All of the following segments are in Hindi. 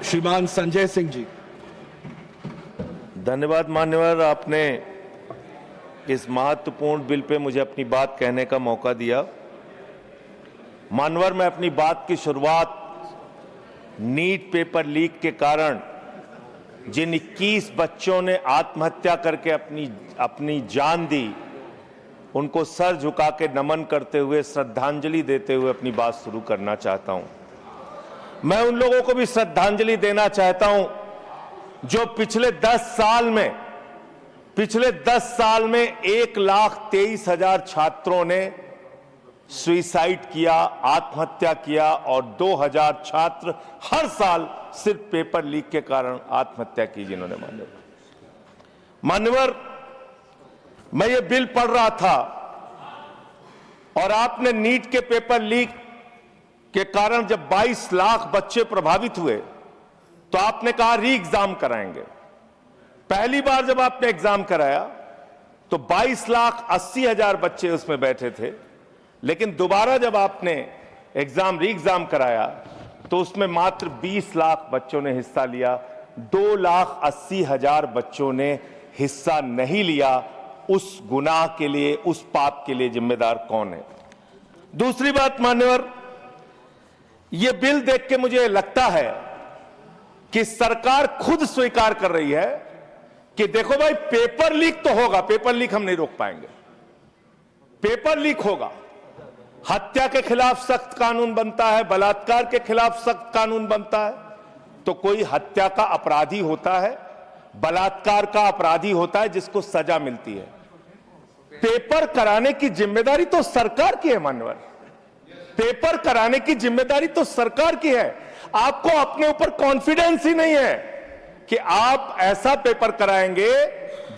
श्रीमान संजय सिंह जी। धन्यवाद मान्यवर, आपने इस महत्वपूर्ण बिल पे मुझे अपनी बात कहने का मौका दिया। मान्यवर, मैं अपनी बात की शुरुआत नीट पेपर लीक के कारण जिन 21 बच्चों ने आत्महत्या करके अपनी जान दी, उनको सर झुका के नमन करते हुए, श्रद्धांजलि देते हुए अपनी बात शुरू करना चाहता हूं। मैं उन लोगों को भी श्रद्धांजलि देना चाहता हूं जो पिछले 10 साल में 1,23,000 छात्रों ने सुसाइड किया, आत्महत्या किया, और 2,000 छात्र हर साल सिर्फ पेपर लीक के कारण आत्महत्या की जिन्होंने। मान्यवर, मैं ये बिल पढ़ रहा था और आपने नीट के पेपर लीक के कारण जब 22 लाख बच्चे प्रभावित हुए तो आपने कहा री एग्जाम कराएंगे। पहली बार जब आपने एग्जाम कराया तो 22,80,000 बच्चे उसमें बैठे थे, लेकिन दोबारा जब आपने री एग्जाम कराया तो उसमें मात्र 20 लाख बच्चों ने हिस्सा लिया। 2,80,000 बच्चों ने हिस्सा नहीं लिया। उस गुनाह के लिए, उस पाप के लिए जिम्मेदार कौन है? दूसरी बात मान्यवर, यह बिल देख के मुझे लगता है कि सरकार खुद स्वीकार कर रही है कि देखो भाई, पेपर लीक तो होगा, पेपर लीक हम नहीं रोक पाएंगे, पेपर लीक होगा। हत्या के खिलाफ सख्त कानून बनता है, बलात्कार के खिलाफ सख्त कानून बनता है। तो कोई हत्या का अपराधी होता है, बलात्कार का अपराधी होता है जिसको सजा मिलती है। पेपर कराने की जिम्मेदारी तो सरकार की है मान्यवर, पेपर कराने की जिम्मेदारी तो सरकार की है। आपको अपने ऊपर कॉन्फिडेंस ही नहीं है कि आप ऐसा पेपर कराएंगे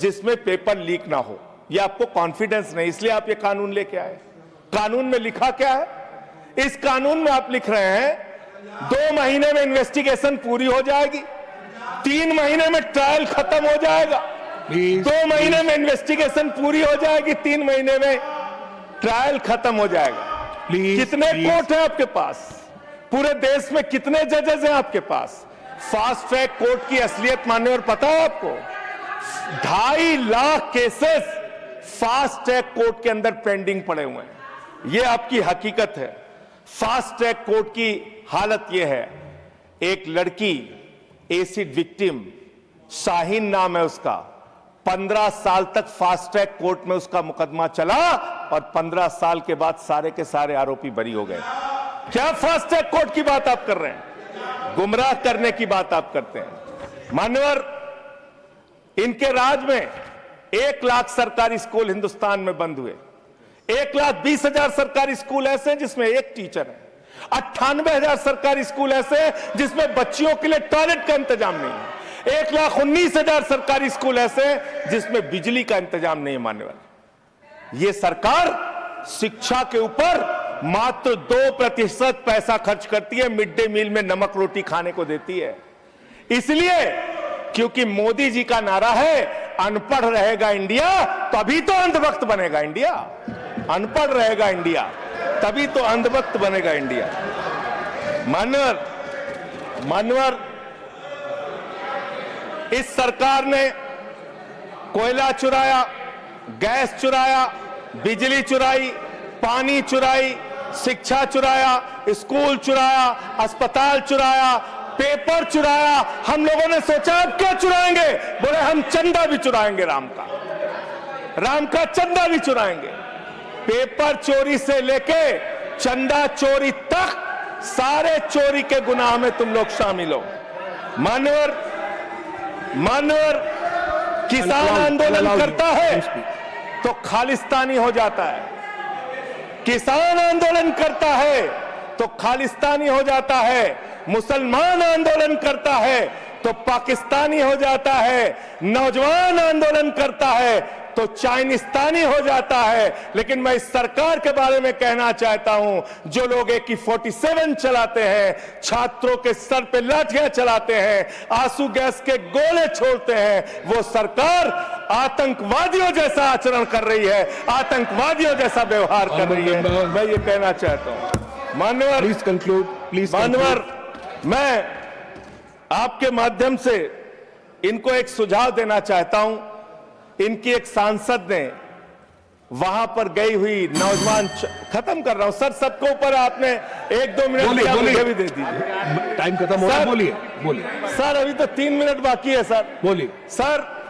जिसमें पेपर लीक ना हो। यह आपको कॉन्फिडेंस नहीं, इसलिए आप ये कानून लेके आए। कानून में लिखा क्या है? इस कानून में आप लिख रहे हैं 2 महीने में इन्वेस्टिगेशन पूरी हो जाएगी, 3 महीने में ट्रायल खत्म हो जाएगा। 2 महीने में इन्वेस्टिगेशन पूरी हो जाएगी, 3 महीने में ट्रायल खत्म हो जाएगा। कितने कोर्ट हैं आपके पास? पूरे देश में कितने जजेस हैं आपके पास? फास्ट ट्रैक कोर्ट की असलियत मान्यवर पता है आपको? 2.5 lakh cases fast track court के अंदर पेंडिंग पड़े हुए हैं। यह आपकी हकीकत है। फास्ट ट्रैक कोर्ट की हालत यह है, एक लड़की एसिड विक्टिम, शाहीन नाम है उसका, 15 साल तक फास्ट ट्रैक कोर्ट में उसका मुकदमा चला और 15 साल के बाद सारे के सारे आरोपी बरी हो गए। क्या फास्ट ट्रैक कोर्ट की बात आप कर रहे हैं? गुमराह करने की बात आप करते हैं। मान्यवर, इनके राज में 1 लाख सरकारी स्कूल हिंदुस्तान में बंद हुए। 1,20,000 सरकारी स्कूल ऐसे हैं जिसमें एक टीचर है। 98,000 सरकारी स्कूल ऐसे हैं जिसमें बच्चियों के लिए टॉयलेट का इंतजाम नहीं है। 1,19,000 सरकारी स्कूल ऐसे हैं जिसमें बिजली का इंतजाम नहीं है। मान्यवर, यह सरकार शिक्षा के ऊपर मात्र 2% पैसा खर्च करती है, मिड डे मील में नमक रोटी खाने को देती है। इसलिए क्योंकि मोदी जी का नारा है अनपढ़ रहेगा इंडिया तभी तो अंधभक्त बनेगा इंडिया। अनपढ़ रहेगा इंडिया तभी तो अंधभक्त बनेगा इंडिया। मान्यवर, इस सरकार ने कोयला चुराया, गैस चुराया, बिजली चुराई, पानी चुराई, शिक्षा चुराया, स्कूल चुराया, अस्पताल चुराया, पेपर चुराया। हम लोगों ने सोचा अब क्या चुराएंगे? बोले हम चंदा भी चुराएंगे, राम का चंदा भी चुराएंगे। पेपर चोरी से लेके चंदा चोरी तक सारे चोरी के गुनाह में तुम लोग शामिल हो। मान्यवर, किसान आंदोलन करता है तो खालिस्तानी हो जाता है। किसान आंदोलन करता है तो खालिस्तानी हो जाता है। मुसलमान आंदोलन करता है तो पाकिस्तानी हो जाता है। नौजवान आंदोलन करता है तो चाइनिस्तानी हो जाता है। लेकिन मैं इस सरकार के बारे में कहना चाहता हूं, जो लोग AK-47 चलाते हैं, छात्रों के सर पे लाठियां चलाते हैं, आंसू गैस के गोले छोड़ते हैं, वो सरकार आतंकवादियों जैसा आचरण कर रही है, आतंकवादियों जैसा व्यवहार कर रही है। मैं ये कहना चाहता हूं। मान्यवर, प्लीज कंक्लूड, प्लीज। मान्यवर, मैं आपके माध्यम से इनको एक सुझाव देना चाहता हूं। इनकी एक सांसद ने वहां पर गई हुई नौजवान, खत्म कर रहा हूं सर, सबको ऊपर आपने 1-2 मिनट मुझे भी दे दीजिए, टाइम खत्म हो रहा है, बोलिए बोलिए सर। अभी तो 3 मिनट बाकी है सर, बोलिए सर।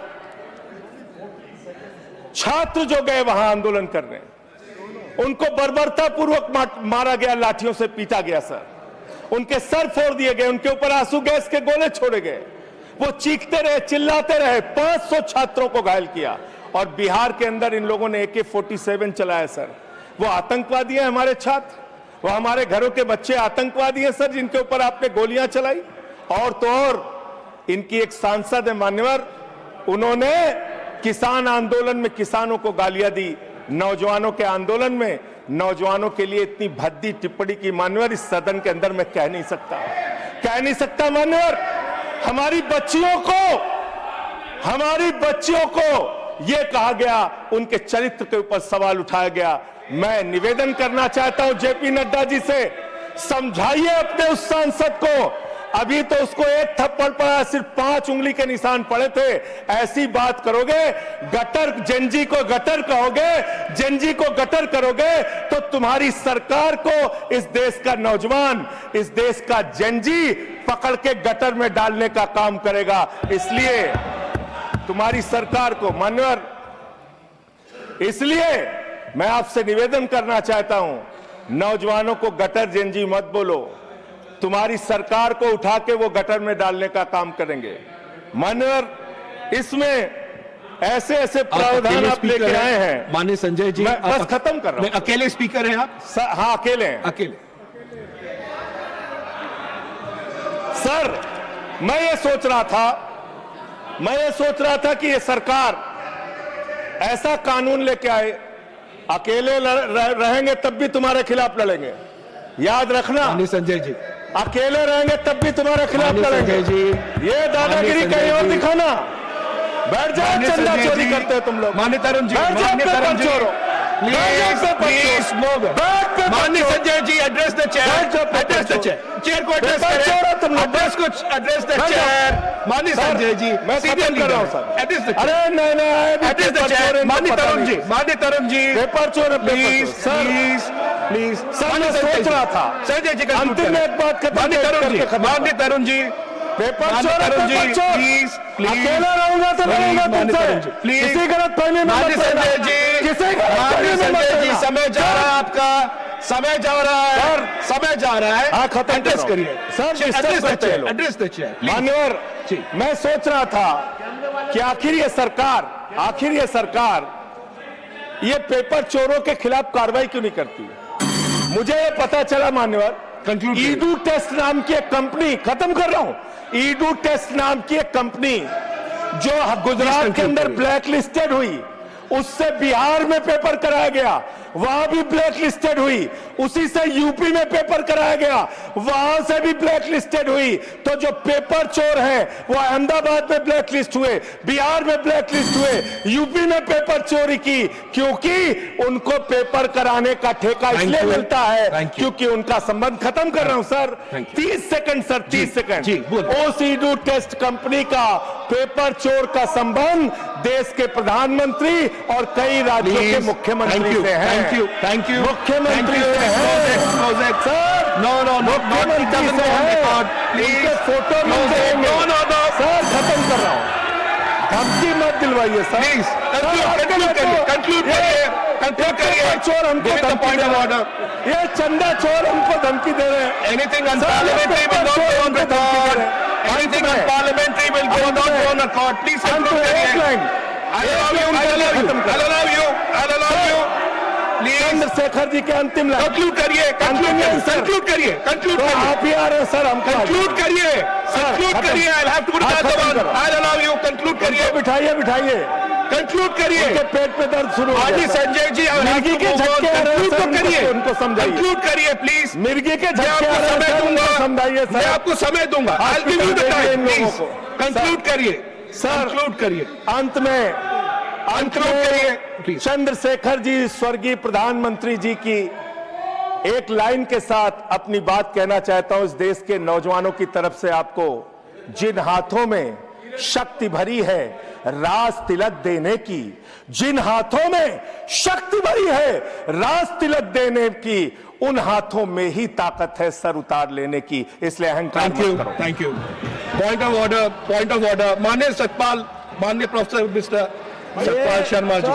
छात्र जो गए वहां आंदोलन करने, उनको बर्बरता पूर्वक मारा गया, लाठियों से पीटा गया सर, उनके सर फोड़ दिए गए, उनके ऊपर आंसू गैस के गोले छोड़े गए, वो चीखते रहे, चिल्लाते रहे, 500 छात्रों को घायल किया। और बिहार के अंदर इन लोगों ने AK-47 चलाया सर। वो आतंकवादी हैं हमारे छात्र, वो हमारे घरों के बच्चे आतंकवादी हैं सर, जिनके ऊपर आपने गोलियां चलाई। और तो और इनकी एक सांसद है मान्यवर, उन्होंने किसान आंदोलन में किसानों को गालियां दी, नौजवानों के आंदोलन में नौजवानों के लिए इतनी भद्दी टिप्पणी की मान्यवर, इस सदन के अंदर मैं कह नहीं सकता मान्यवर। हमारी बच्चियों को यह कहा गया, उनके चरित्र के ऊपर सवाल उठाया गया। मैं निवेदन करना चाहता हूं JP नड्डा जी से, समझाइए अपने उस सांसद को। अभी तो उसको एक थप्पड़ पड़ा, सिर्फ 5 उंगली के निशान पड़े थे। ऐसी बात करोगे, गटर जेनजी को गटर कहोगे, जेनजी को गटर करोगे, तो तुम्हारी सरकार को इस देश का नौजवान, इस देश का जेनजी पकड़ के गटर में डालने का काम करेगा। इसलिए तुम्हारी सरकार को मान्यवर, इसलिए मैं आपसे निवेदन करना चाहता हूं, नौजवानों को गटर जेनजी मत बोलो, तुम्हारी सरकार को उठा के वो गटर में डालने का काम करेंगे मान्यवर। इसमें ऐसे प्रावधान आप लेके आए हैं। माननीय संजय जी, मैं बस खत्म कर रहा हूं। अकेले स्पीकर हैं आप? हाँ, अकेले हैं। अकेले। सर, मैं ये सोच रहा था कि ये सरकार ऐसा कानून लेके आए, अकेले रहेंगे तब भी तुम्हारे खिलाफ लड़ेंगे, याद रखना। माननीय संजय जी, अकेले रहेंगे तब भी तुम्हारे खिलाफ लड़ेंगे। ये दादागिरी कहीं और दिखाना। बैठ जाओ, चंदा चोरी करते हो तुम लोग। माननीय तरुण जी, माननीय Sanjay ji, address the chair, chair को एड्रेस करें, एड्रेस द चेयर। माननीय संजय जी, मैं सीरियल कर रहा हूं सर। अरे नहीं, एड्रेस द चेयर। माननीय तरुण जी, पेपर चोर, प्लीज प्लीज। सर, मैं सोच रहा था संजय जी, अंतिम में एक बात माननीय तरुण जी, पेपर चोर, प्लीज अकेला रहूंगा तो रहूंगा तुमसे, प्लीज। किसी गलत फहमी में मत पड़ना। संजय जी, समय जा रहा है आपका, समय जा रहा है। हाँ, खत्म एड्रेस करिए सर, एड्रेस द चेयर। मान्यवर, मैं सोच रहा था कि आखिर ये सरकार ये पेपर चोरों के खिलाफ कार्रवाई क्यों नहीं करती। मुझे ये पता चला मान्यवर, ईडू टेस्ट नाम की एक कंपनी, खत्म कर रहा हूं, ईडू टेस्ट नाम की एक कंपनी जो गुजरात के अंदर ब्लैक लिस्टेड हुई, उससे बिहार में पेपर कराया गया, वहां भी ब्लैक लिस्टेड हुई, उसी से यूपी में पेपर कराया गया, वहां से भी ब्लैक लिस्टेड हुई। तो जो पेपर चोर हैं वो अहमदाबाद में ब्लैक लिस्ट हुए, बिहार में ब्लैक लिस्ट हुए, यूपी में पेपर चोरी की, क्योंकि उनको पेपर कराने का ठेका इसलिए मिलता है क्योंकि उनका संबंध, खत्म कर रहा हूं सर, 30 सेकंड सर, 30 सेकंड। उस ईडू टेस्ट कंपनी का पेपर चोर का संबंध देश के प्रधानमंत्री और कई राज्यों के मुख्यमंत्री से है। थैंक यू मुख्यमंत्री से है सर, मुख्यमंत्री से है, प्लीज फोटो सर, खत्म कर रहा हूं, धमकी मत दिलवाइए सर, प्लीज कंक्लूड करिए। चोर हमको धमकी दे रहे हैं, ये चंदा चोर हमको धमकी दे रहे हैं। Anything unparliamentary will not go on record, anything unparliamentary will not go on record. Please conclude करिए। चंद्रशेखर जी के अंतिम लाइन कंक्लूड करिए। आप ही आ रहे हैं सर, हम कंक्लूड करिए। I have to allow you, conclude करिए। बिठाइए कंक्लूड करिए। पेट पे दर्द शुरू हो गया संजय जी, मिर्गी के झटके आ रहे हैं सर, करिए, उनको समझाइए। कंक्लूड करिए प्लीज। मिर्गी के झटके आ रहे हैं सर, उनको समझाइए सर, मैं आपको समय दूंगा। I'll give you the time, please. Conclude करिए सर, कंक्लूड करिए। अंत में चंद्रशेखर जी, स्वर्गीय प्रधानमंत्री जी की एक लाइन के साथ अपनी बात कहना चाहता हूं, इस देश के नौजवानों की तरफ से आपको जिन हाथों में शक्ति भरी है राज तिलक देने की, जिन हाथों में शक्ति भरी है राज तिलक देने की, उन हाथों में ही ताकत है सर उतार लेने की। इसलिए अहंकार थैंक यू, मत करो। Thank you. Point of order, point of order. माननीय सतपाल, माननीय professor mister Satpal Sharma ji,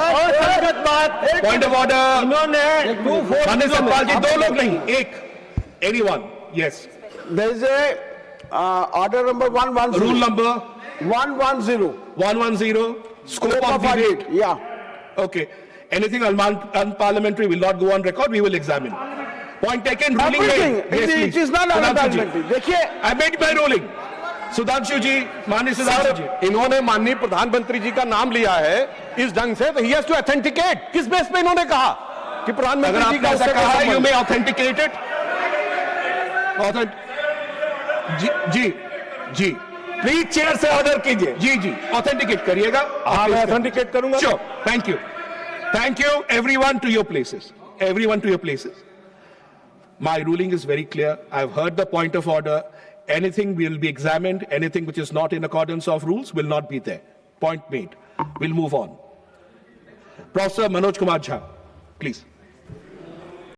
point of order. माननीय सतपाल जी, दो लोग नहीं, एक, anyone. Yes, There is a order number 110. Rule number 110. 110, scope of debate. Yeah. Okay. Anything unparliamentary will not go on record. We will examine. Point taken. Ruling Everything. made. Yes, It please. is not Sudhanshu ji. unparliamentary. देखिए, I made my ruling. Sudhanshu ji, माननीय सुधांशु जी, इन्होंने माननीय प्रधानमंत्री जी का नाम लिया है इस ढंग से, तो ही हैज टू ऑथेंटिकेट। किस बेस पे इन्होंने कहा कि अगर प्रधानमंत्री जी आपने का ऐसा उससे कहा, कोई you संबंध? may authenticate it. जी जी जी प्लीज चेयर से ऑर्डर कीजिए। जी जी, ऑथेंटिकेट करिएगा। हाँ, मैं ऑथेंटिकेट करूंगा। Sure. Thank you. Thank you, everyone, to your places. Everyone to your places. My ruling is very clear. I've heard the point of order. Anything will be examined. Anything which is not in accordance of rules will not be there. Point made. We'll move on. Professor Manoj Kumar Jha, please.